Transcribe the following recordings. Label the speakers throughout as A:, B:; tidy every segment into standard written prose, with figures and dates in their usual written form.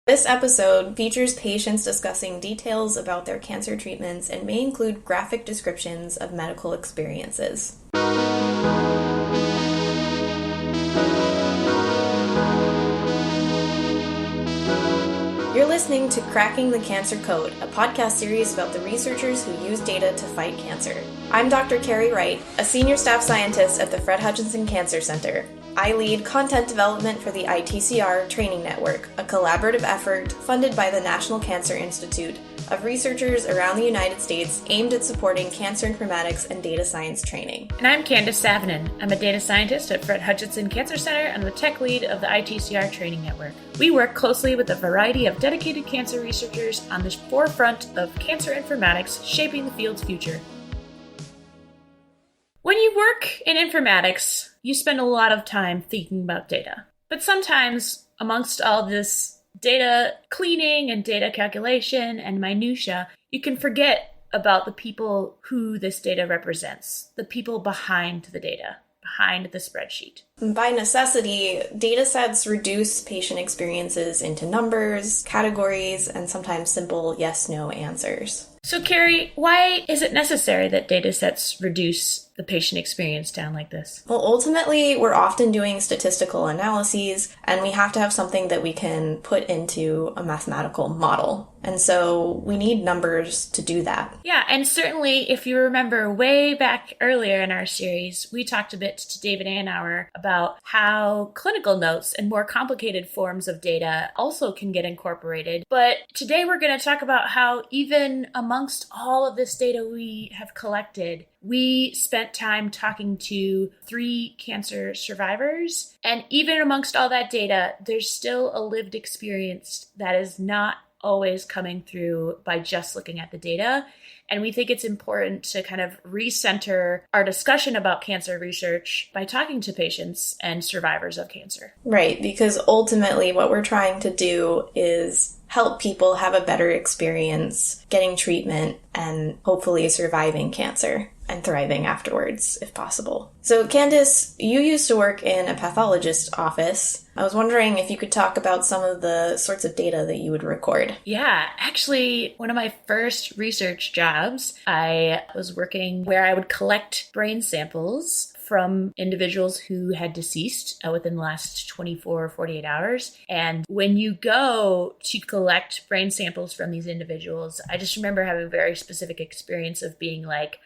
A: This episode features patients discussing details about their cancer treatments and may include graphic descriptions of medical experiences. You're listening to Cracking the Cancer Code, a podcast series about the researchers who use data to fight cancer. I'm Dr. Carrie Wright, a senior staff scientist at the Fred Hutchinson Cancer Center. I lead content development for the ITCR Training Network, a collaborative effort funded by the National Cancer Institute of researchers around the United States aimed at supporting cancer informatics and data science training.
B: And I'm Candace Savanen. I'm a data scientist at Fred Hutchinson Cancer Center and the tech lead of the ITCR Training Network. We work closely with a variety of dedicated cancer researchers on the forefront of cancer informatics, shaping the field's future. When you work in informatics, you spend a lot of time thinking about data. But sometimes, amongst all this data cleaning and data calculation and minutia, you can forget about the people who this data represents, the people behind the data, behind the spreadsheet.
A: By necessity, data sets reduce patient experiences into numbers, categories, and sometimes simple yes-no answers.
B: So, Carrie, why is it necessary that data sets reduce the patient experience down like this?
A: Well, ultimately, we're often doing statistical analyses, and we have to have something that we can put into a mathematical model. And so we need numbers to do that.
B: Yeah, and certainly, if you remember way back earlier in our series, we talked a bit to David Anauer about how clinical notes and more complicated forms of data also can get incorporated. But today we're going to talk about how even amongst all of this data we have collected, we spent time talking to 3 cancer survivors. And even amongst all that data, there's still a lived experience that is not always coming through by just looking at the data. And we think it's important to kind of recenter our discussion about cancer research by talking to patients and survivors of cancer.
A: Right, because ultimately what we're trying to do is help people have a better experience getting treatment and hopefully surviving cancer and thriving afterwards, if possible. So, Candace, you used to work in a pathologist's office. I was wondering if you could talk about some of the sorts of data that you would record.
B: Yeah, actually, one of my first research jobs, I was working where I would collect brain samples from individuals who had deceased within the last 24 or 48 hours. And when you go to collect brain samples from these individuals, I just remember having a very specific experience of being like,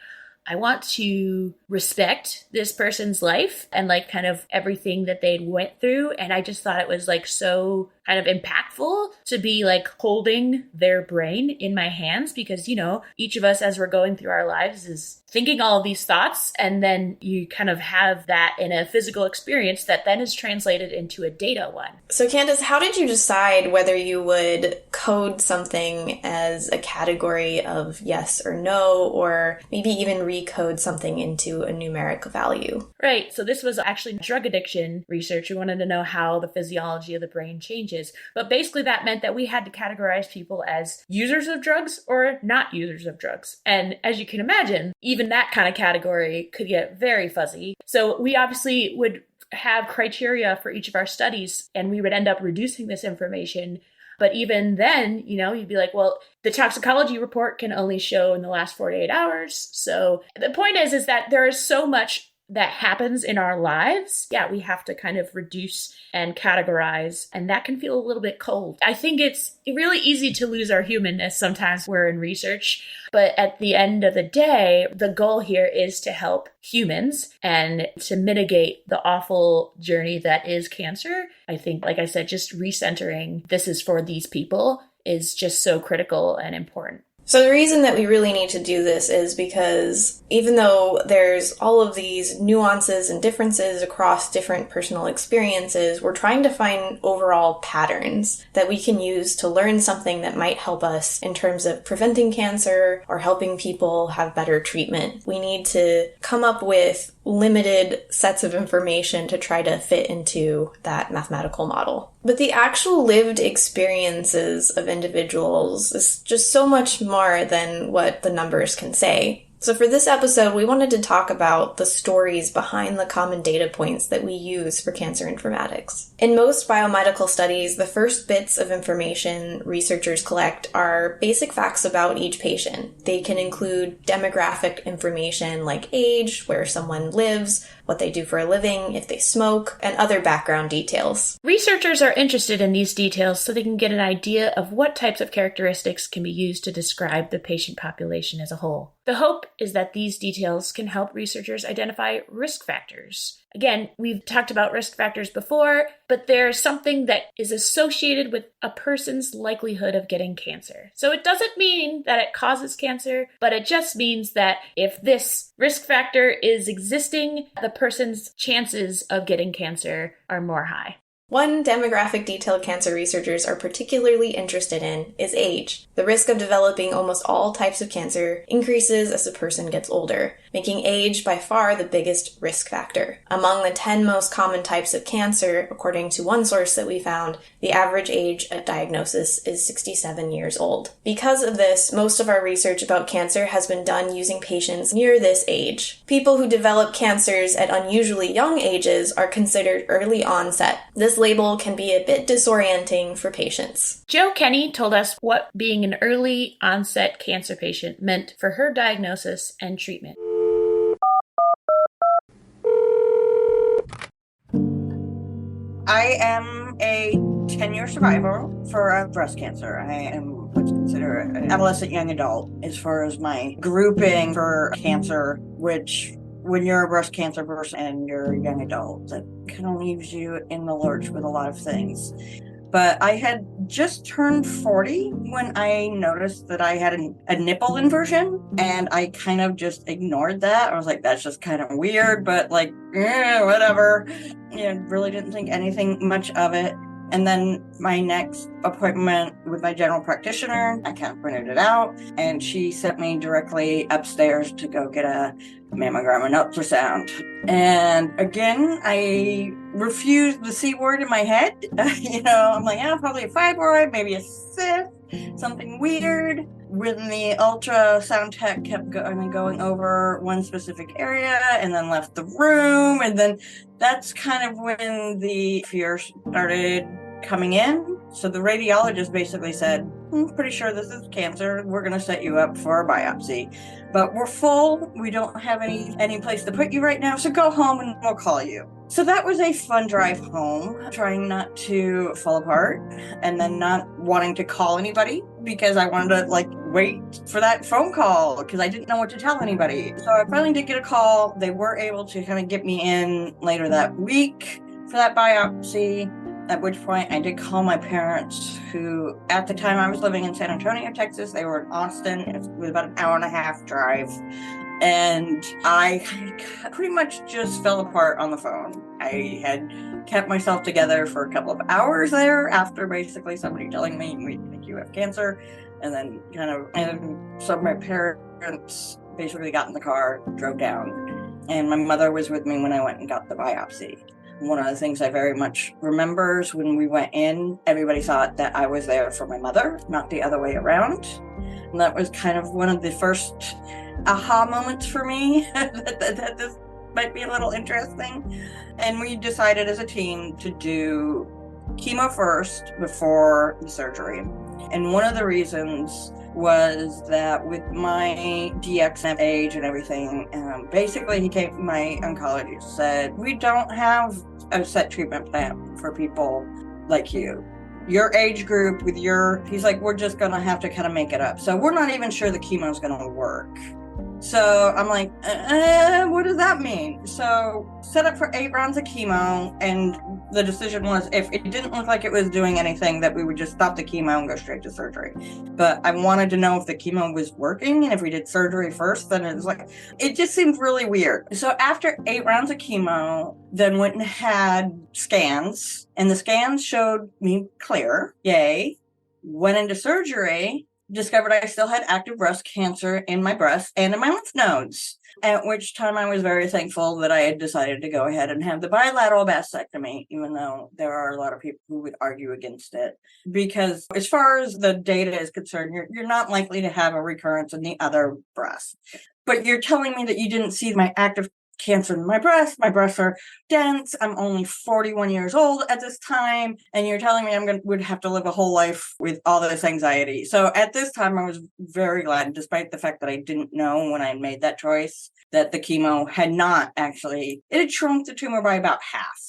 B: I want to respect this person's life and like kind of everything that they went through. And I just thought it was like so kind of impactful to be like holding their brain in my hands because, you know, each of us as we're going through our lives is thinking all of these thoughts. And then you kind of have that in a physical experience that then is translated into a data one.
A: So Candace, how did you decide whether you would code something as a category of yes or no, or maybe even recode something into a numeric value?
B: Right. So this was actually drug addiction research. We wanted to know how the physiology of the brain changes. But basically that meant that we had to categorize people as users of drugs or not users of drugs. And as you can imagine, even that kind of category could get very fuzzy. So we obviously would have criteria for each of our studies, and we would end up reducing this information. But even then, you know, you'd be like, well, the toxicology report can only show in the last 48 hours. So the point is that there is so much that happens in our lives. Yeah, we have to kind of reduce and categorize, and that can feel a little bit cold. I think it's really easy to lose our humanness sometimes we're in research, but at the end of the day, the goal here is to help humans and to mitigate the awful journey that is cancer. I think, like I said, just recentering this is for these people is just so critical and important.
A: So the reason that we really need to do this is because even though there's all of these nuances and differences across different personal experiences, we're trying to find overall patterns that we can use to learn something that might help us in terms of preventing cancer or helping people have better treatment. We need to come up with limited sets of information to try to fit into that mathematical model. But the actual lived experiences of individuals is just so much more than what the numbers can say. So for this episode, we wanted to talk about the stories behind the common data points that we use for cancer informatics. In most biomedical studies, the first bits of information researchers collect are basic facts about each patient. They can include demographic information like age, where someone lives, what they do for a living, if they smoke, and other background details.
B: Researchers are interested in these details so they can get an idea of what types of characteristics can be used to describe the patient population as a whole. The hope is that these details can help researchers identify risk factors. Again, we've talked about risk factors before, but there's something that is associated with a person's likelihood of getting cancer. So it doesn't mean that it causes cancer, but it just means that if this risk factor is existing, the person's chances of getting cancer are more high.
A: One demographic detail cancer researchers are particularly interested in is age. The risk of developing almost all types of cancer increases as a person gets older, making age by far the biggest risk factor. Among the 10 most common types of cancer, according to one source that we found, the average age at diagnosis is 67 years old. Because of this, most of our research about cancer has been done using patients near this age. People who develop cancers at unusually young ages are considered early onset. This label can be a bit disorienting for patients.
B: Jo Kenney told us what being an early onset cancer patient meant for her diagnosis and treatment.
C: I am a 10-year survivor for breast cancer. I am what's considered an adolescent young adult as far as my grouping for cancer, which when you're a breast cancer person and you're a young adult, that kind of leaves you in the lurch with a lot of things. But I had just turned 40 when I noticed that I had a nipple inversion, and I kind of just ignored that. I was like, that's just kind of weird, but like, whatever. Really didn't think anything much of it. And then my next appointment with my general practitioner, I kind of printed it out, and she sent me directly upstairs to go get a mammogram and ultrasound. And again, I refused the C word in my head. I'm like, probably a fibroid, maybe a cyst, something weird. When the ultrasound tech kept going over one specific area and then left the room, and then that's kind of when the fear started coming in. So the radiologist basically said, I'm pretty sure this is cancer. We're going to set you up for a biopsy. But we're full. We don't have any place to put you right now. So go home and we'll call you. So that was a fun drive home, trying not to fall apart and then not wanting to call anybody because I wanted to wait for that phone call because I didn't know what to tell anybody. So I finally did get a call. They were able to kind of get me in later that week for that biopsy. At which point I did call my parents, who at the time I was living in San Antonio, Texas. They were in Austin. It was about an hour and a half drive. And I pretty much just fell apart on the phone. I had kept myself together for a couple of hours there after basically somebody telling me, we think you have cancer. And then so my parents basically got in the car, drove down. And my mother was with me when I went and got the biopsy. One of the things I very much remember is when we went in, everybody thought that I was there for my mother, not the other way around. And that was kind of one of the first aha moments for me that this might be a little interesting. And we decided as a team to do chemo first before the surgery. And one of the reasons was that with my DXM age and everything, basically my oncologist said, we don't have a set treatment plan for people like you. Your age group he's like, we're just going to have to kind of make it up. So we're not even sure the chemo is going to work. So I'm like, what does that mean? So set up for 8 rounds of chemo, and the decision was if it didn't look like it was doing anything, that we would just stop the chemo and go straight to surgery. But I wanted to know if the chemo was working, and if we did surgery first, then it just seemed really weird. So after 8 rounds of chemo, then went and had scans, and the scans showed me clear. Yay. Went into surgery. discovered I still had active breast cancer in my breast and in my lymph nodes. At which time I was very thankful that I had decided to go ahead and have the bilateral mastectomy, even though there are a lot of people who would argue against it. Because as far as the data is concerned, you're not likely to have a recurrence in the other breast. But you're telling me that you didn't see my active cancer in my breast. My breasts are dense. I'm only 41 years old at this time. And you're telling me would have to live a whole life with all this anxiety. So at this time, I was very glad, despite the fact that I didn't know when I made that choice, that the chemo had not actually, it had shrunk the tumor by about half.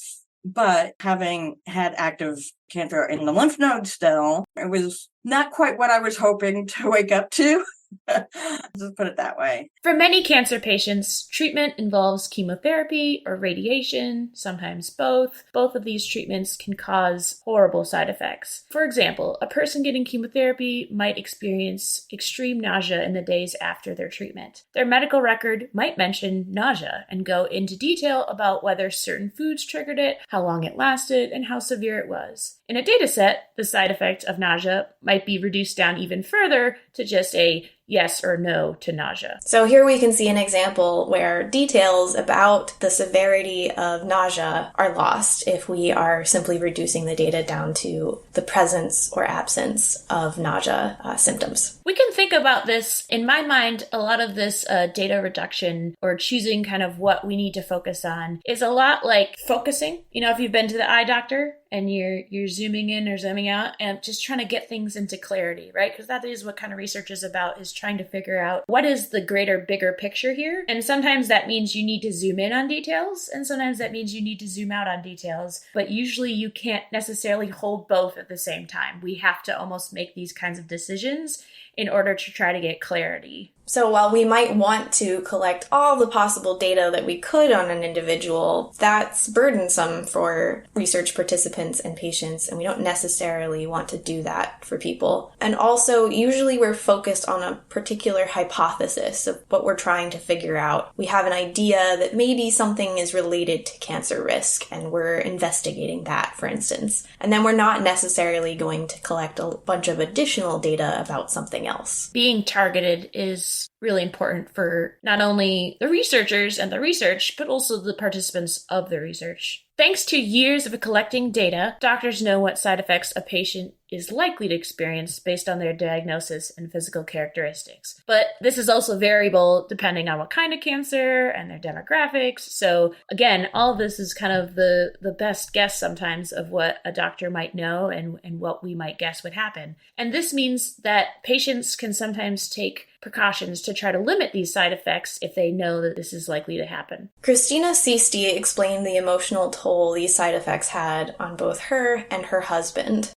C: But having had active cancer in the lymph node still, it was not quite what I was hoping to wake up to. Just put it that way.
B: For many cancer patients, treatment involves chemotherapy or radiation, sometimes both. Both of these treatments can cause horrible side effects. For example, a person getting chemotherapy might experience extreme nausea in the days after their treatment. Their medical record might mention nausea and go into detail about whether certain foods triggered it, how long it lasted, and how severe it was. In a data set, the side effect of nausea might be reduced down even further to just a yes or no to nausea.
A: So here we can see an example where details about the severity of nausea are lost if we are simply reducing the data down to the presence or absence of nausea symptoms.
B: We can think about this. In my mind, a lot of this data reduction or choosing kind of what we need to focus on is a lot like focusing. You know, if you've been to the eye doctor and you're zooming in or zooming out and just trying to get things into clarity, right? Because that is what kind of research is about, is trying to figure out what is the greater, bigger picture here. And sometimes that means you need to zoom in on details, and sometimes that means you need to zoom out on details. But usually you can't necessarily hold both at the same time. We have to almost make these kinds of decisions in order to try to get clarity.
A: So while we might want to collect all the possible data that we could on an individual, that's burdensome for research participants and patients, and we don't necessarily want to do that for people. And also, usually we're focused on a particular hypothesis of what we're trying to figure out. We have an idea that maybe something is related to cancer risk, and we're investigating that, for instance. And then we're not necessarily going to collect a bunch of additional data about something else.
B: Being targeted is really important for not only the researchers and the research, but also the participants of the research. Thanks to years of collecting data, doctors know what side effects a patient is likely to experience based on their diagnosis and physical characteristics. But this is also variable depending on what kind of cancer and their demographics. So again, all of this is kind of the best guess sometimes of what a doctor might know and what we might guess would happen. And this means that patients can sometimes take precautions to try to limit these side effects if they know that this is likely to happen.
A: Christina Sisti explained the emotional toll these side effects had on both her and her husband.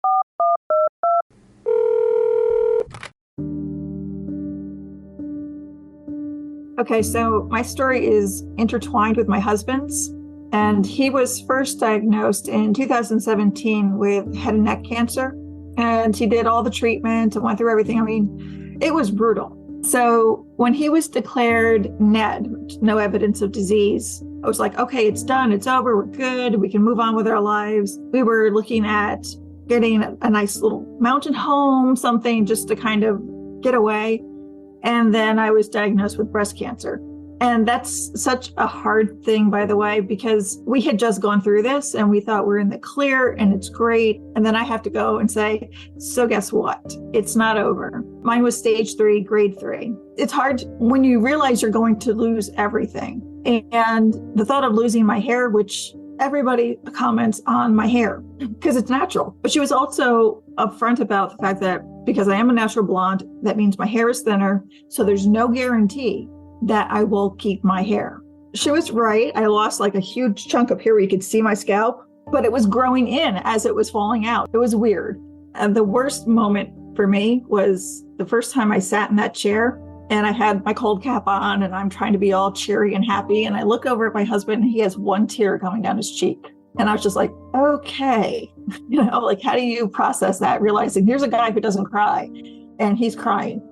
D: Okay, so my story is intertwined with my husband's, and he was first diagnosed in 2017 with head and neck cancer, and he did all the treatment and went through everything. I mean, it was brutal. So when he was declared NED, no evidence of disease, I was like, okay, it's done, it's over, we're good, we can move on with our lives. We were looking at getting a nice little mountain home, something just to kind of get away. And then I was diagnosed with breast cancer. And that's such a hard thing, by the way, because we had just gone through this and we thought we're in the clear and it's great. And then I have to go and say, so guess what? It's not over. Mine was stage 3, grade 3. It's hard when you realize you're going to lose everything. And the thought of losing my hair, which everybody comments on my hair because it's natural. But she was also upfront about the fact that because I am a natural blonde, that means my hair is thinner. So there's no guarantee that I will keep my hair. She was right. I lost like a huge chunk of hair where you could see my scalp, but it was growing in as it was falling out. It was weird. And the worst moment for me was the first time I sat in that chair and I had my cold cap on and I'm trying to be all cheery and happy. And I look over at my husband and he has one tear coming down his cheek. And I was just like, okay, like how do you process that? Realizing here's a guy who doesn't cry and he's crying.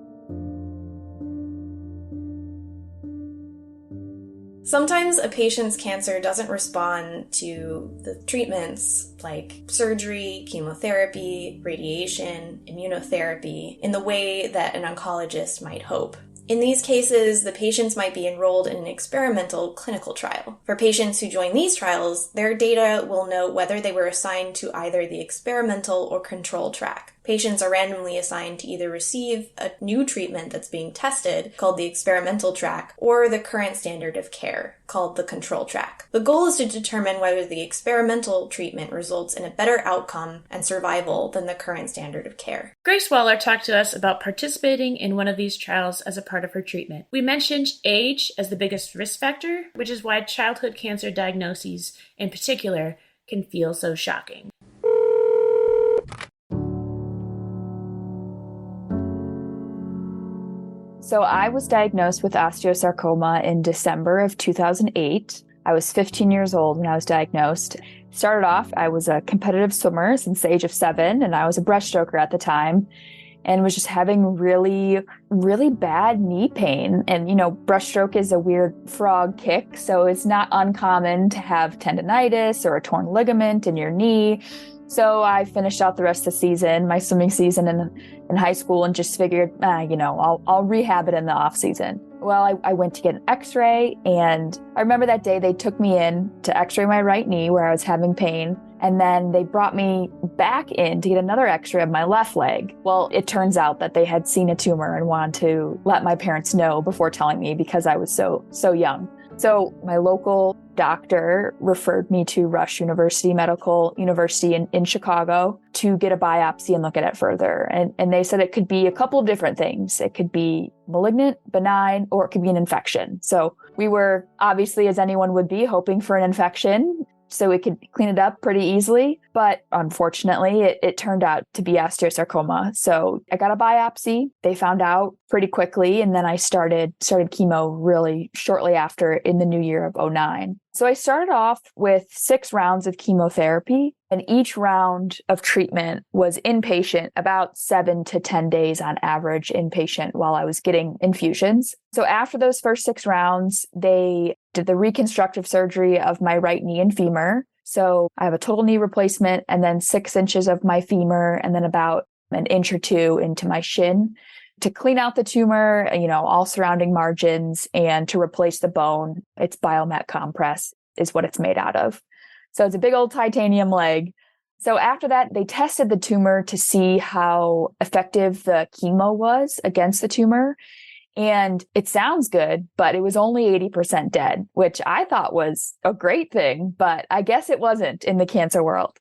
A: Sometimes a patient's cancer doesn't respond to the treatments like surgery, chemotherapy, radiation, immunotherapy in the way that an oncologist might hope. In these cases, the patients might be enrolled in an experimental clinical trial. For patients who join these trials, their data will note whether they were assigned to either the experimental or control track. Patients are randomly assigned to either receive a new treatment that's being tested, called the experimental track, or the current standard of care, called the control track. The goal is to determine whether the experimental treatment results in a better outcome and survival than the current standard of care.
B: Grace Waller talked to us about participating in one of these trials as a part of her treatment. We mentioned age as the biggest risk factor, which is why childhood cancer diagnoses in particular can feel so shocking.
E: So I was diagnosed with osteosarcoma in December of 2008. I was 15 years old when I was diagnosed. Started off, I was a competitive swimmer since the age of 7, and I was a breaststroker at the time, and was just having really, really bad knee pain. And, breaststroke is a weird frog kick, so it's not uncommon to have tendonitis or a torn ligament in your knee. So I finished out the rest of the season, my swimming season in high school, and just figured, I'll rehab it in the off season. Well, I went to get an x-ray, and I remember that day they took me in to x-ray my right knee where I was having pain. And then they brought me back in to get another x-ray of my left leg. Well, it turns out that they had seen a tumor and wanted to let my parents know before telling me because I was so young. So my local doctor referred me to Rush Medical University in Chicago to get a biopsy and look at it further. And they said it could be a couple of different things. It could be malignant, benign, or it could be an infection. So we were obviously, as anyone would be, hoping for an infection so we could clean it up pretty easily. But unfortunately, it turned out to be osteosarcoma. So I got a biopsy. They found out pretty quickly. And then I started chemo really shortly after in the new year of 2009. So I started off with 6 rounds of chemotherapy, and each round of treatment was inpatient, about 7 to 10 days on average inpatient while I was getting infusions. So after those first 6 rounds, they did the reconstructive surgery of my right knee and femur. So I have a total knee replacement and then 6 inches of my femur and then about an inch or 2 into my shin to clean out the tumor, all surrounding margins, and to replace the bone. It's biomet compress is what it's made out of. So it's a big old titanium leg. So after that, they tested the tumor to see how effective the chemo was against the tumor. And it sounds good, but it was only 80% dead, which I thought was a great thing, but I guess it wasn't in the cancer world.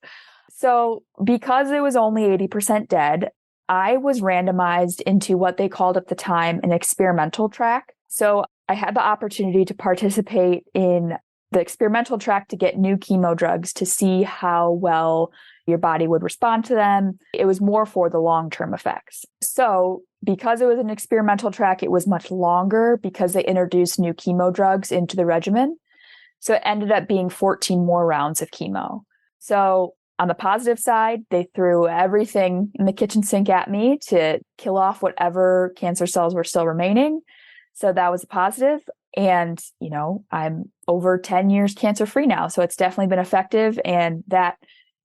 E: So because it was only 80% dead, I was randomized into what they called at the time an experimental track. So I had the opportunity to participate in the experimental track to get new chemo drugs to see how well your body would respond to them. It was more for the long-term effects. So because it was an experimental track, it was much longer because they introduced new chemo drugs into the regimen. So it ended up being 14 more rounds of chemo. So on the positive side, they threw everything in the kitchen sink at me to kill off whatever cancer cells were still remaining. So that was a positive. And, I'm over 10 years cancer-free now. So it's definitely been effective. And that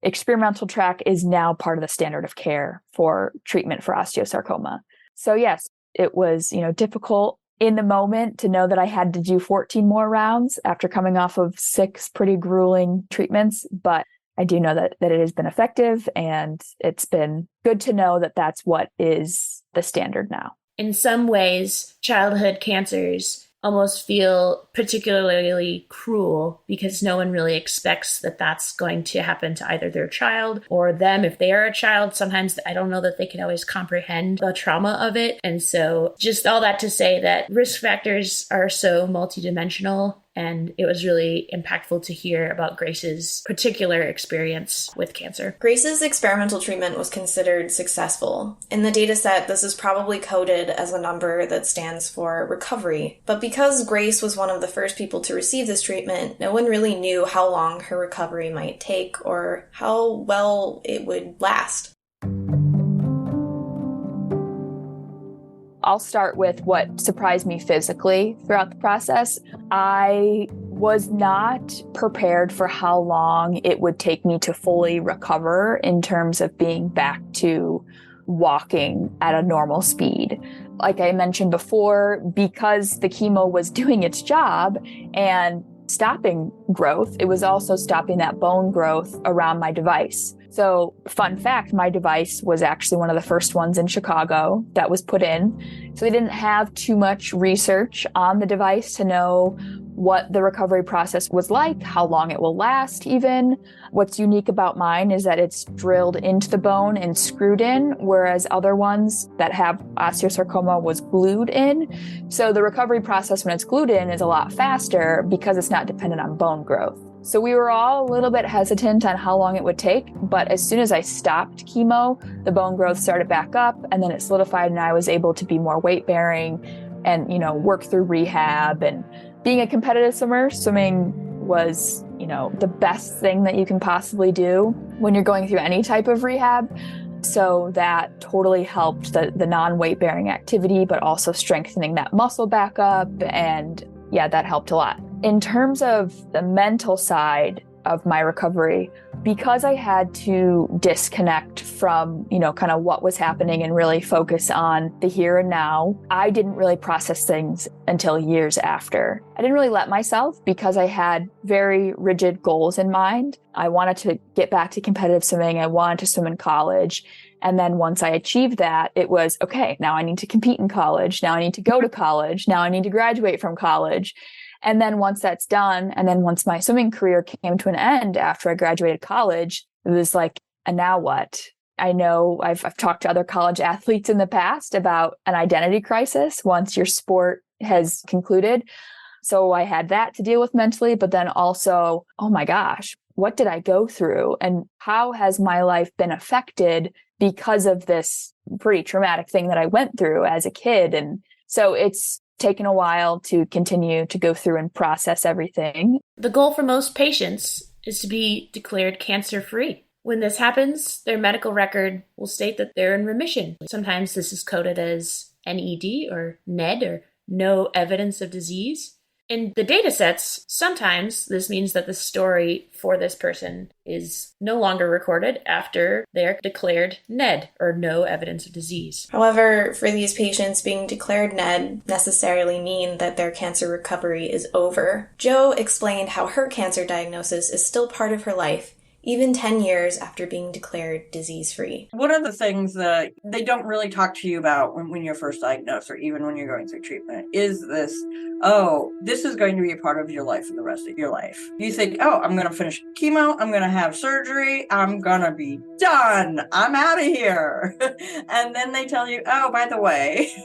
E: experimental track is now part of the standard of care for treatment for osteosarcoma. So yes, it was, difficult in the moment to know that I had to do 14 more rounds after coming off of 6 pretty grueling treatments. But I do know that it has been effective, and it's been good to know that that's what is the standard now.
B: In some ways, childhood cancers almost feel particularly cruel because no one really expects that that's going to happen to either their child or them. If they are a child, sometimes I don't know that they can always comprehend the trauma of it. And so just all that to say that risk factors are so multidimensional. And it was really impactful to hear about Grace's particular experience with cancer.
A: Grace's experimental treatment was considered successful. In the dataset, this is probably coded as a number that stands for recovery. But because Grace was one of the first people to receive this treatment, no one really knew how long her recovery might take or how well it would last.
E: I'll start with what surprised me physically throughout the process. I was not prepared for how long it would take me to fully recover in terms of being back to walking at a normal speed. Like I mentioned before, because the chemo was doing its job and stopping growth, it was also stopping that bone growth around my device. So, fun fact, my device was actually one of the first ones in Chicago that was put in. So they didn't have too much research on the device to know what the recovery process was like, how long it will last even. What's unique about mine is that it's drilled into the bone and screwed in, whereas other ones that have osteosarcoma was glued in. So the recovery process when it's glued in is a lot faster because it's not dependent on bone growth. So we were all a little bit hesitant on how long it would take, but as soon as I stopped chemo, the bone growth started back up and then it solidified and I was able to be more weight bearing and, work through rehab. And being a competitive swimmer, swimming was, the best thing that you can possibly do when you're going through any type of rehab. So that totally helped the non-weight bearing activity, but also strengthening that muscle back up. And yeah, that helped a lot. In terms of the mental side of my recovery, because I had to disconnect from, kind of what was happening and really focus on the here and now, I didn't really process things until years after. I didn't really let myself because I had very rigid goals in mind. I wanted to get back to competitive swimming. I wanted to swim in college. And then once I achieved that, it was, okay, now I need to compete in college. Now I need to go to college. Now I need to graduate from college. And then once that's done, and then once my swimming career came to an end after I graduated college, it was like, and now what? I know I've talked to other college athletes in the past about an identity crisis once your sport has concluded. So I had that to deal with mentally, but then also, oh my gosh, what did I go through? And how has my life been affected because of this pretty traumatic thing that I went through as a kid? And so it's taken a while to continue to go through and process everything.
B: The goal for most patients is to be declared cancer-free. When this happens, their medical record will state that they're in remission. Sometimes this is coded as NED or NED or no evidence of disease. In the data sets, sometimes this means that the story for this person is no longer recorded after they're declared NED, or no evidence of disease.
A: However, for these patients, being declared NED necessarily mean that their cancer recovery is over. Jo explained how her cancer diagnosis is still part of her life, even 10 years after being declared disease-free.
C: One of the things that they don't really talk to you about when you're first diagnosed or even when you're going through treatment is this, this is going to be a part of your life for the rest of your life. You think, I'm going to finish chemo, I'm going to have surgery, I'm going to be done, I'm out of here. And then they tell you, by the way,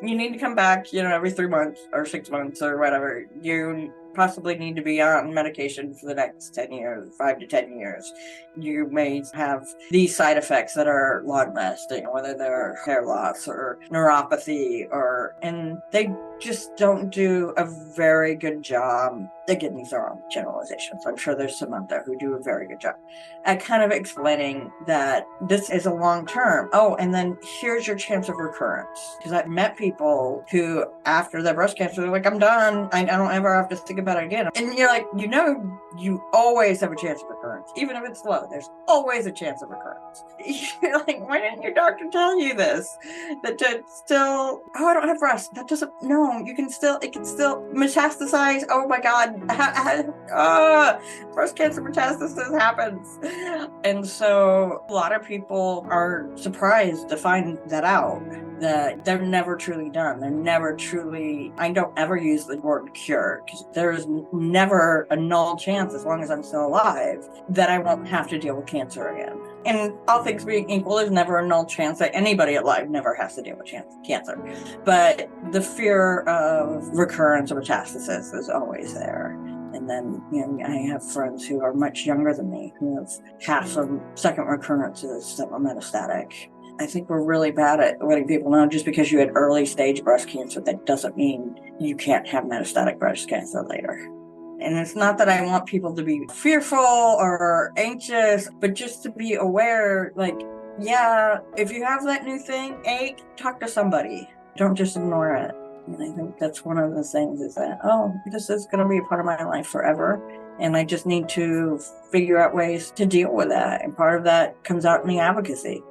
C: you need to come back, every 3 months or 6 months or whatever. You possibly need to be on medication for the next 10 years, 5 to 10 years. You may have these side effects that are long-lasting, whether they're hair loss or neuropathy, and they just don't do a very good job. Again, these are all generalizations. I'm sure there's some out there who do a very good job at kind of explaining that this is a long term. And then here's your chance of recurrence. Because I've met people who, after their breast cancer, they're like, I'm done. I don't ever have to think about it again. And you're like, you always have a chance of recurrence. Even if it's low, there's always a chance of recurrence. You're like, why didn't your doctor tell you this? That to still, I don't have breast. That doesn't, no, it can still metastasize. Oh my God. Breast cancer metastasis happens. And so a lot of people are surprised to find that out, that they're never truly done. They're never truly, I don't ever use the word cure, because there is never a null chance, as long as I'm still alive, that I won't have to deal with cancer again. And all things being equal, there's never a null chance that anybody alive never has to deal with cancer. But the fear of recurrence or metastasis is always there. And then, I have friends who are much younger than me who have had some second recurrences that were metastatic. I think we're really bad at letting people know just because you had early stage breast cancer, that doesn't mean you can't have metastatic breast cancer later. And it's not that I want people to be fearful or anxious, but just to be aware, if you have that new thing, talk to somebody. Don't just ignore it. And I think that's one of the things is that, oh, this is going to be a part of my life forever. And I just need to figure out ways to deal with that. And part of that comes out in the advocacy.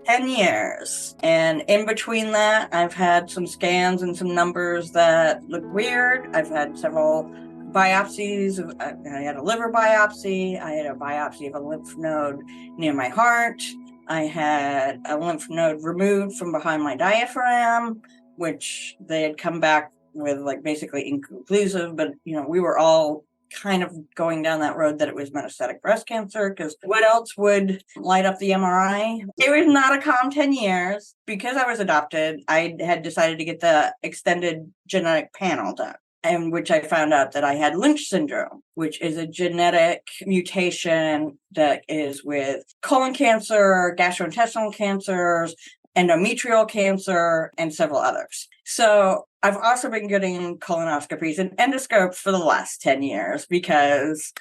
C: 10 years. And in between that, I've had some scans and some numbers that look weird. I've had several biopsies. I had a liver biopsy. I had a biopsy of a lymph node near my heart. I had a lymph node removed from behind my diaphragm, which they had come back with like basically inconclusive, but we were all kind of going down that road that it was metastatic breast cancer, because what else would light up the MRI? It was not a calm 10 years. Because I was adopted, I had decided to get the extended genetic panel done, in which I found out that I had Lynch syndrome, which is a genetic mutation that is with colon cancer, gastrointestinal cancers, endometrial cancer, and several others. So I've also been getting colonoscopies and endoscopes for the last 10 years because,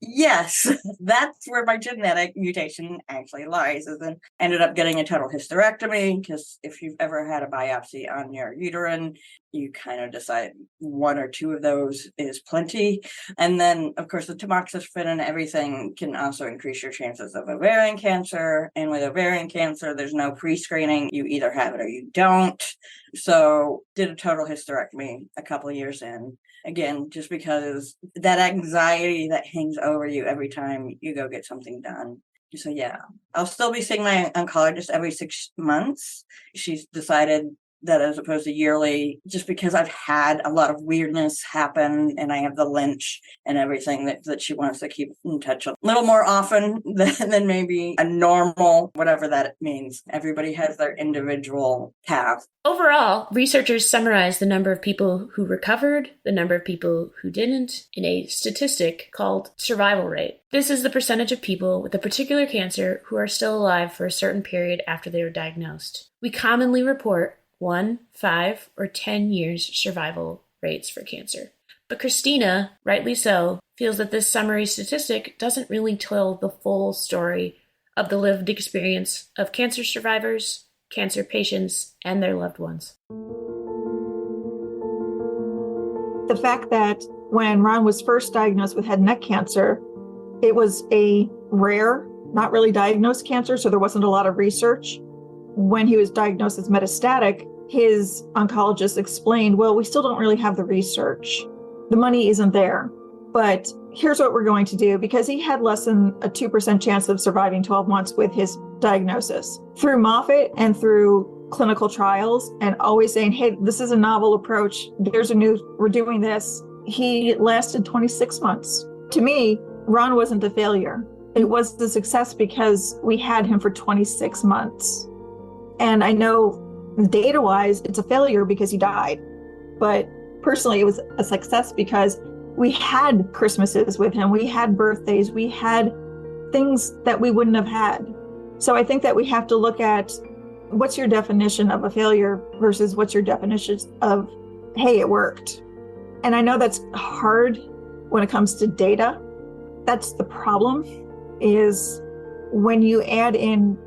C: yes, that's where my genetic mutation actually lies. And then ended up getting a total hysterectomy because if you've ever had a biopsy on your uterine, you kind of decide one or two of those is plenty. And then, of course, the tamoxifen and everything can also increase your chances of ovarian cancer. And with ovarian cancer, there's no pre-screening. You either have it or you don't. So did a total hysterectomy a couple of years in. Again, just because that anxiety that hangs over you every time you go get something done. So yeah, I'll still be seeing my oncologist every 6 months. She's decided that as opposed to yearly, just because I've had a lot of weirdness happen and I have the Lynch and everything that she wants to keep in touch a little more often than maybe a normal, whatever that means. Everybody has their individual path.
B: Overall, researchers summarized the number of people who recovered, the number of people who didn't, in a statistic called survival rate. This is the percentage of people with a particular cancer who are still alive for a certain period after they were diagnosed. We commonly report 1, 5, or 10 years survival rates for cancer. But Christina, rightly so, feels that this summary statistic doesn't really tell the full story of the lived experience of cancer survivors, cancer patients, and their loved ones.
D: The fact that when Ron was first diagnosed with head and neck cancer, it was a rare, not really diagnosed cancer, so there wasn't a lot of research. When he was diagnosed as metastatic, his oncologist explained, well, we still don't really have the research. The money isn't there. But here's what we're going to do, because he had less than a 2% chance of surviving 12 months with his diagnosis. Through Moffitt and through clinical trials and always saying, hey, this is a novel approach. We're doing this. He lasted 26 months. To me, Ron wasn't a failure. It was a success because we had him for 26 months. And I know data-wise, it's a failure because he died. But personally, it was a success because we had Christmases with him. We had birthdays. We had things that we wouldn't have had. So I think that we have to look at what's your definition of a failure versus what's your definition of, hey, it worked. And I know that's hard when it comes to data. That's the problem, is when you add in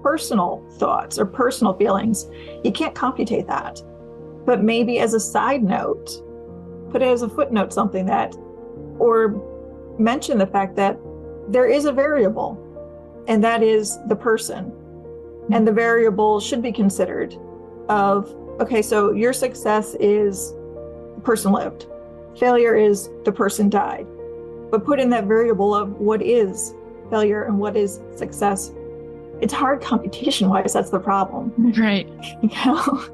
D: personal thoughts or personal feelings, you can't computate that. But maybe as a side note, put it as a footnote, something that, or mention the fact that there is a variable, and that is the person. And the variable should be considered of, okay, so your success is the person lived. Failure is the person died. But put in that variable of what is failure and what is success. It's hard computation-wise, that's the problem.
B: Right.
D: You know?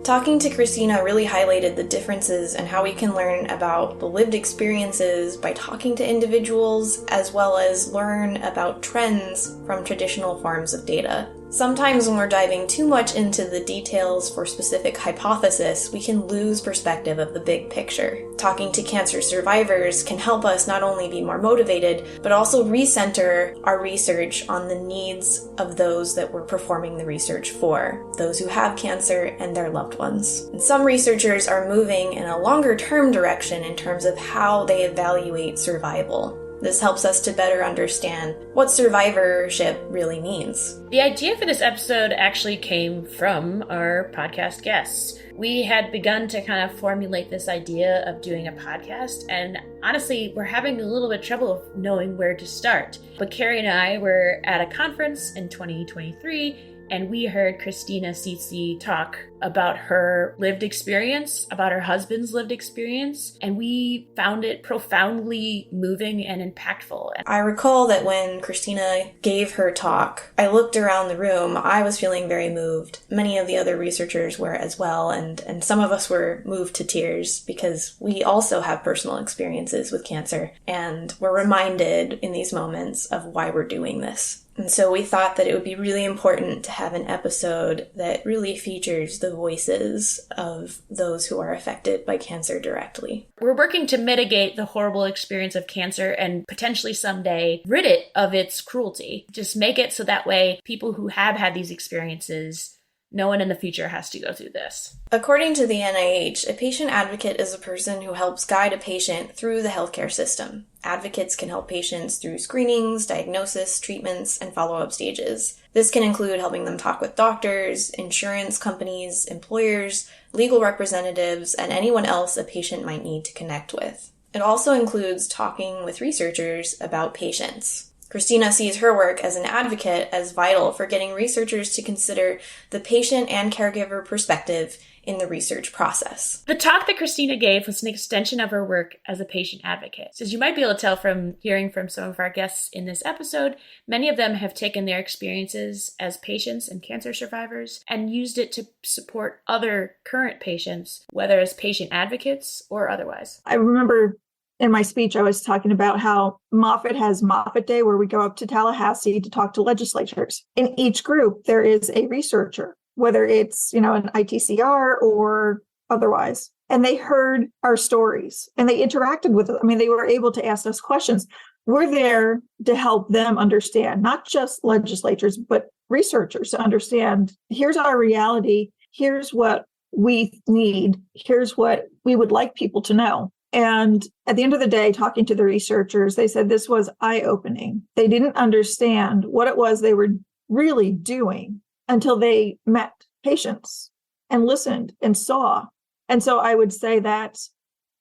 A: Talking to Christina really highlighted the differences and how we can learn about the lived experiences by talking to individuals, as well as learn about trends from traditional forms of data. Sometimes when we're diving too much into the details for specific hypothesis, we can lose perspective of the big picture. Talking to cancer survivors can help us not only be more motivated, but also recenter our research on the needs of those that we're performing the research for, those who have cancer and their loved ones. And some researchers are moving in a longer-term direction in terms of how they evaluate survival. This helps us to better understand what survivorship really means.
B: The idea for this episode actually came from our podcast guests. We had begun to kind of formulate this idea of doing a podcast, and honestly, we're having a little bit of trouble knowing where to start. But Carrie and I were at a conference in 2023, and we heard Christina Sisti talk about her lived experience, about her husband's lived experience, and we found it profoundly moving and impactful.
A: I recall that when Christina gave her talk, I looked around the room. I was feeling very moved. Many of the other researchers were as well, and some of us were moved to tears because we also have personal experiences with cancer, and we're reminded in these moments of why we're doing this. And so we thought that it would be really important to have an episode that really features the voices of those who are affected by cancer directly.
B: We're working to mitigate the horrible experience of cancer and potentially someday rid it of its cruelty. Just make it so that way people who have had these experiences, no one in the future has to go through this.
A: According to the NIH, a patient advocate is a person who helps guide a patient through the healthcare system. Advocates can help patients through screenings, diagnosis, treatments, and follow-up stages. This can include helping them talk with doctors, insurance companies, employers, legal representatives, and anyone else a patient might need to connect with. It also includes talking with researchers about patients. Christina sees her work as an advocate as vital for getting researchers to consider the patient and caregiver perspective in the research process.
B: The talk that Christina gave was an extension of her work as a patient advocate. So as you might be able to tell from hearing from some of our guests in this episode, many of them have taken their experiences as patients and cancer survivors and used it to support other current patients, whether as patient advocates or otherwise.
D: I remember in my speech, I was talking about how Moffitt has Moffitt Day, where we go up to Tallahassee to talk to legislators. In each group, there is a researcher, whether it's, an ITCR or otherwise. And they heard our stories and they interacted with us. I mean, they were able to ask us questions. We're there to help them understand, not just legislators, but researchers to understand, here's our reality. Here's what we need. Here's what we would like people to know. And at the end of the day, talking to the researchers, they said this was eye-opening. They didn't understand what it was they were really doing until they met patients and listened and saw. And so I would say that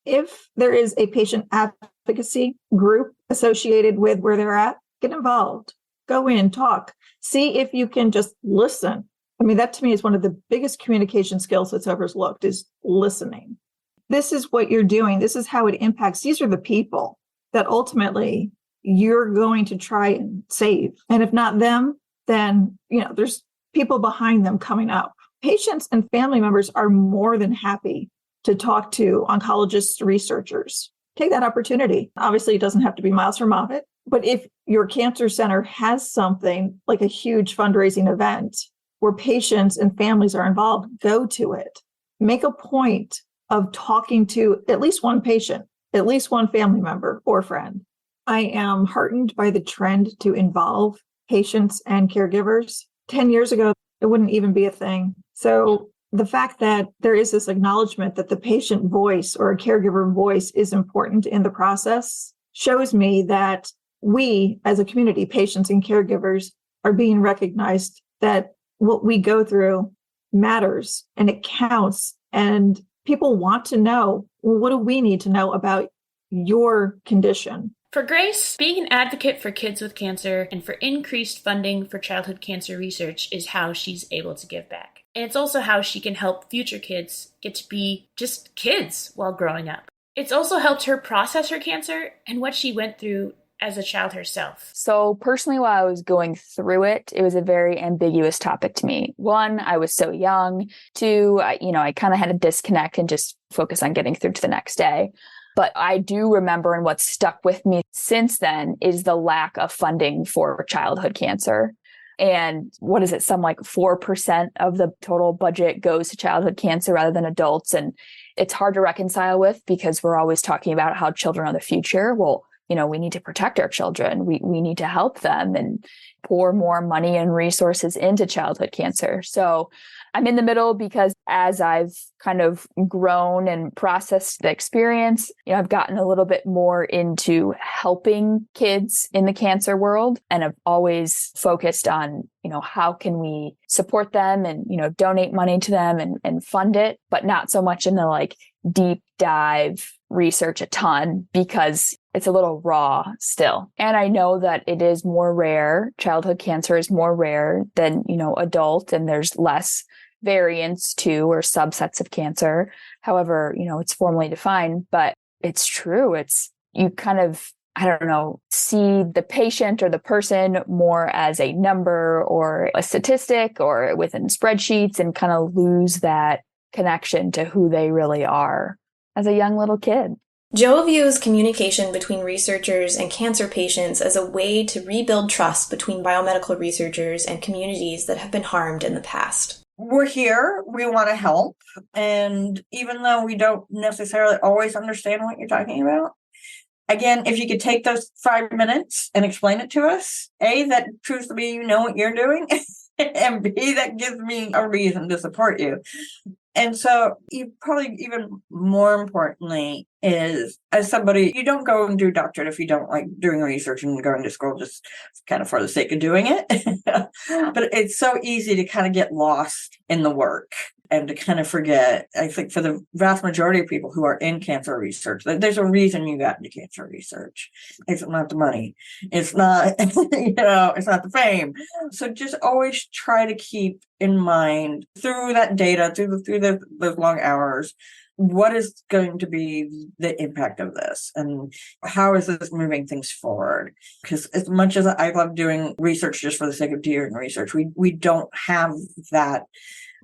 D: if there is a patient advocacy group associated with where they're at, get involved, go in, talk, see if you can just listen. I mean, that to me is one of the biggest communication skills that's overlooked is listening. This is what you're doing. This is how it impacts. These are the people that ultimately you're going to try and save. And if not them, then, there's people behind them coming up. Patients and family members are more than happy to talk to oncologists, researchers. Take that opportunity. Obviously, it doesn't have to be miles from Moffitt, but if your cancer center has something like a huge fundraising event where patients and families are involved, go to it. Make a point of talking to at least one patient, at least one family member or friend. I am heartened by the trend to involve patients and caregivers. 10 years ago, it wouldn't even be a thing. So the fact that there is this acknowledgement that the patient voice or a caregiver voice is important in the process shows me that we as a community, patients and caregivers, are being recognized that what we go through matters and it counts. And people want to know, well, what do we need to know about your condition?
B: For Grace, being an advocate for kids with cancer and for increased funding for childhood cancer research is how she's able to give back. And it's also how she can help future kids get to be just kids while growing up. It's also helped her process her cancer and what she went through as a child herself.
E: So personally, while I was going through it, it was a very ambiguous topic to me. One, I was so young. Two, I kind of had a disconnect and just focus on getting through to the next day. But I do remember, and what's stuck with me since then is the lack of funding for childhood cancer. And what is it? Some like 4% of the total budget goes to childhood cancer rather than adults. And it's hard to reconcile with because we're always talking about how children are the future. Well, we need to protect our children. We need to help them and pour more money and resources into childhood cancer. So I'm in the middle because as I've kind of grown and processed the experience, I've gotten a little bit more into helping kids in the cancer world. And I've always focused on, how can we support them and, donate money to them and fund it, but not so much in the like deep dive research a ton because it's a little raw still. And I know that it is more rare. Childhood cancer is more rare than, adult, and there's less variants to or subsets of cancer. However, it's formally defined, but it's true. You kind of, see the patient or the person more as a number or a statistic or within spreadsheets and kind of lose that connection to who they really are as a young little kid.
A: Jo views communication between researchers and cancer patients as a way to rebuild trust between biomedical researchers and communities that have been harmed in the past.
C: We're here, we want to help, and even though we don't necessarily always understand what you're talking about, again, if you could take those 5 minutes and explain it to us, A, that proves to me you know what you're doing, and B, that gives me a reason to support you. And so you probably even more importantly is, as somebody, you don't go and do doctorate if you don't like doing research and going to school just kind of for the sake of doing it. But it's so easy to kind of get lost in the work and to kind of forget. I think for the vast majority of people who are in cancer research, there's a reason you got into cancer research. It's not the money. It's not, it's not the fame. So just always try to keep in mind through that data, through those long hours, what is going to be the impact of this and how is this moving things forward? Because as much as I love doing research just for the sake of doing research, we don't have that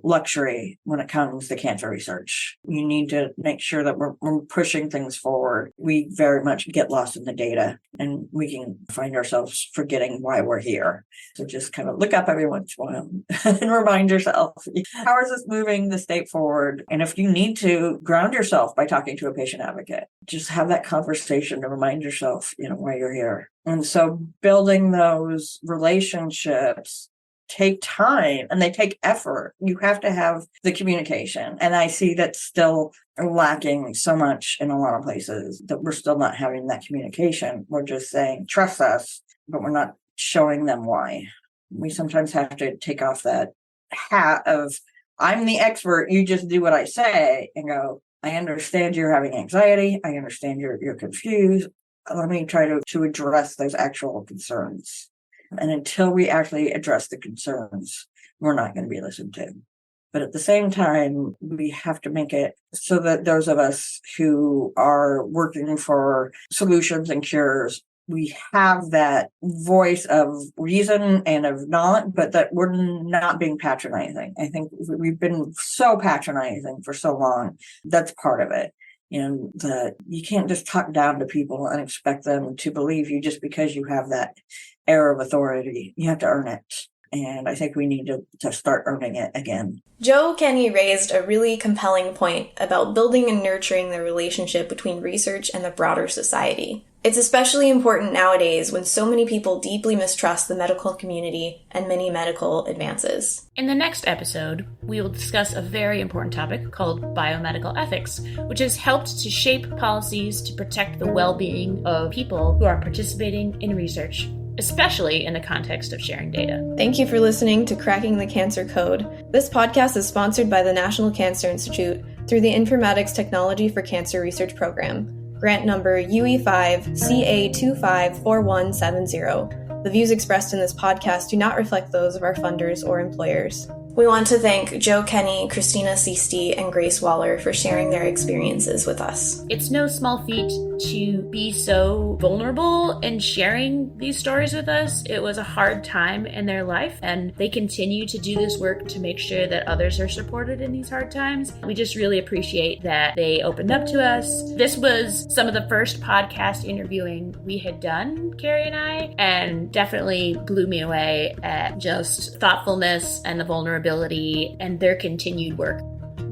C: luxury when it comes to cancer research. You need to make sure that we're pushing things forward. We very much get lost in the data and we can find ourselves forgetting why we're here. So just kind of look up every once in a while and remind yourself, how is this moving the state forward? And if you need to, ground yourself by talking to a patient advocate. Just have that conversation to remind yourself, why you're here. And so building those relationships take time and they take effort. You have to have the communication. And I see that still lacking so much in a lot of places, that we're still not having that communication. We're just saying, trust us, but we're not showing them why. We sometimes have to take off that hat of, I'm the expert, you just do what I say, and go, I understand you're having anxiety. I understand you're confused. Let me try to address those actual concerns. And until we actually address the concerns, we're not going to be listened to. But at the same time, we have to make it so that those of us who are working for solutions and cures, we have that voice of reason and of not, but that we're not being patronizing. I think we've been so patronizing for so long. That's part of it. And that you can't just talk down to people and expect them to believe you just because you have that air of authority. You have to earn it. And I think we need to start earning it again.
A: Jo Kenney raised a really compelling point about building and nurturing the relationship between research and the broader society. It's especially important nowadays when so many people deeply mistrust the medical community and many medical advances.
B: In the next episode, we will discuss a very important topic called biomedical ethics, which has helped to shape policies to protect the well-being of people who are participating in research, especially in the context of sharing data.
A: Thank you for listening to Cracking the Cancer Code. This podcast is sponsored by the National Cancer Institute through the Informatics Technology for Cancer Research Program. Grant number UE5CA254170. The views expressed in this podcast do not reflect those of our funders or employers. We want to thank Jo Kenney, Christina Sisti, and Grace Waller for sharing their experiences with us.
B: It's no small feat to be so vulnerable and sharing these stories with us. It was a hard time in their life, and they continue to do this work to make sure that others are supported in these hard times. We just really appreciate that they opened up to us. This was some of the first podcast interviewing we had done, Carrie and I, and definitely blew me away at just thoughtfulness and the vulnerability and their continued work.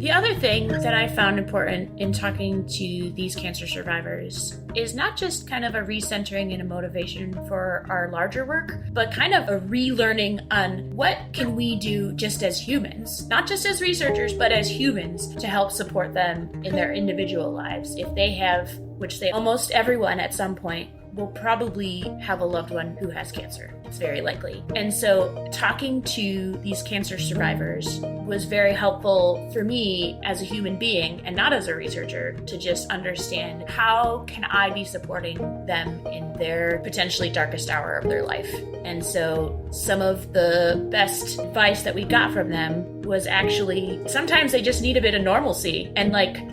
B: The other thing that I found important in talking to these cancer survivors is not just kind of a recentering and a motivation for our larger work, but kind of a relearning on what can we do just as humans, not just as researchers, but as humans to help support them in their individual lives. If they have, which they almost everyone at some point will probably have a loved one who has cancer. It's very likely. And so talking to these cancer survivors was very helpful for me as a human being and not as a researcher to just understand how can I be supporting them in their potentially darkest hour of their life. And so some of the best advice that we got from them was actually sometimes they just need a bit of normalcy and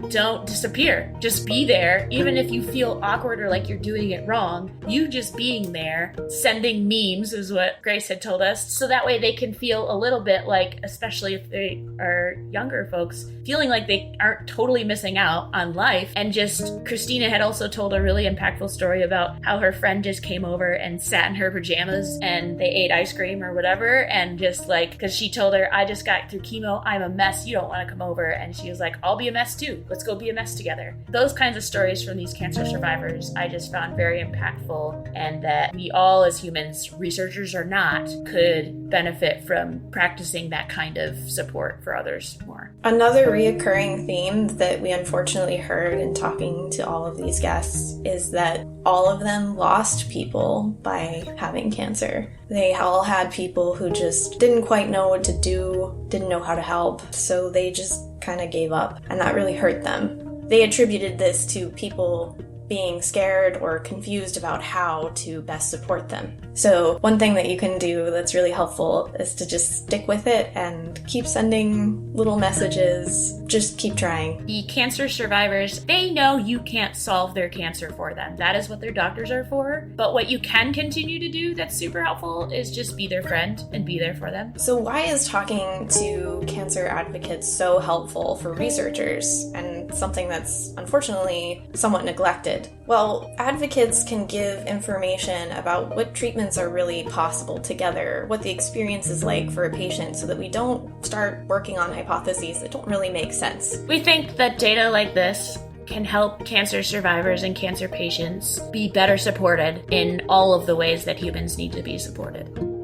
B: don't disappear. Just be there. Even if you feel awkward or like you're doing it wrong, you just being there, sending memes is what Grace had told us. So that way they can feel a little bit like, especially if they are younger folks, feeling like they aren't totally missing out on life. And just Christina had also told a really impactful story about how her friend just came over and sat in her pajamas and they ate ice cream or whatever. And just because she told her, I just got through chemo, I'm a mess, you don't want to come over. And she was like, I'll be a mess too. Let's go be a mess together. Those kinds of stories from these cancer survivors I just found very impactful, and that we all as humans, researchers or not, could benefit from practicing that kind of support for others more.
A: Another reoccurring theme that we unfortunately heard in talking to all of these guests is that all of them lost people by having cancer. They all had people who just didn't quite know what to do, didn't know how to help, so they just kind of gave up, and that really hurt them. They attributed this to people being scared or confused about how to best support them. So one thing that you can do that's really helpful is to just stick with it and keep sending little messages. Just keep trying.
B: The cancer survivors, they know you can't solve their cancer for them. That is what their doctors are for. But what you can continue to do that's super helpful is just be their friend and be there for them.
A: So why is talking to cancer advocates so helpful for researchers and something that's unfortunately somewhat neglected? Well, advocates can give information about what treatments are really possible together, what the experience is like for a patient, so that we don't start working on hypotheses that don't really make sense.
B: We think that data like this can help cancer survivors and cancer patients be better supported in all of the ways that humans need to be supported.